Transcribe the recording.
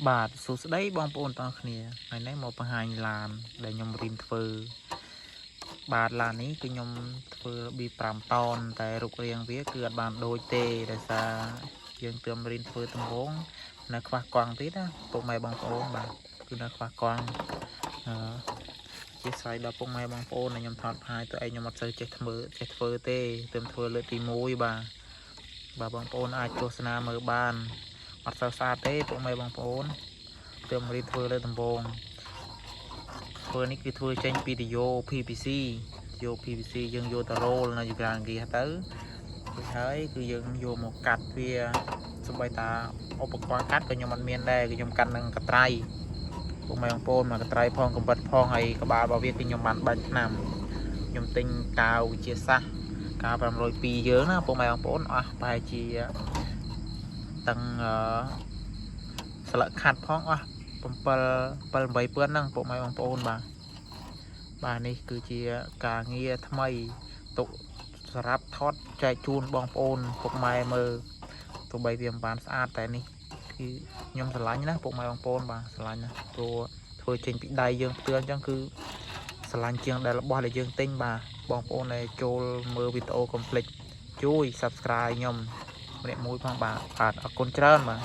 បាទសួស្តីបងប្អូនទាំងគ្នាថ្ងៃនេះមកបង្ហាញឡានដែលខ្ញុំរៀនធ្វើបាទឡាននេះគឺខ្ញុំធ្វើរបៀប5តោនតែរូបរាងវាគឺអត់បានដូចទេដោយសារយើងទើបរៀនធ្វើដំបូងនៅខ្វះកង់ទៀតណាពុកម៉ែបងប្អូនបាទគឺនៅខ្វះកង់ជាស្រ័យដល់ពុកម៉ែបងប្អូនដែលខ្ញុំថតផាយទៅឯងខ្ញុំអត់សូវចេះធ្វើទេទើបធ្វើលើកទី1បាទបងប្អូនអាចទស្សនាមើលបានអត់សូវស្អាតទេពុកម៉ែបងប្អូនទើបរៀនធ្វើលើដំបូងធ្វើនេះគឺធ្វើចេញពីយោ PVC យើងយកទៅរ៉ូលនៅក្រៅហ្គាសទៅហើយគឺយើងយកមកកាត់វាសូម្បីតាឧបករណ៍កាត់ក៏ខ្ញុំអត់មានដែរគឺខ្ញុំកាត់នឹងកត្រៃពុកម៉ែបងប្អូនមកកត្រៃផងកំបិតផងហើយក្បាលរបស់វាគឺខ្ញុំបានបាញ់ថ្នាំខ្ញុំទិញកាវវិទ្យាសាស្ត្រកាវ502យើងណាពុកម៉ែបងប្អូនអស់ប្រហែលជាទាំងស្លឹកខាត់ផងអស់7 8ពឿនហ្នឹងពុកម៉ែបងប្អូនបាទនេះគឺជាការងារថ្មីទុកសម្រាប់ថតចែកជូនបងប្អូនពុកម៉ែមើលទោះបីវាមិនបានស្អាតតែនេះគឺខ្ញុំស្រឡាញ់ណាពុកម៉ែបងប្អូនបាទស្រឡាញ់ណាព្រោះធ្វើចេញពីដៃយើងផ្ទាល់អញ្ចឹងគឺស្រឡាញ់ជាងដែលរបស់ដែលយើងទិញបាទបងប្អូនដែលចូលមើលវីដេអូកុំភ្លេចជួយ Subscribe ខ្ញុំម្នាក់មួយផងបាទអរគុណច្រើនបាទ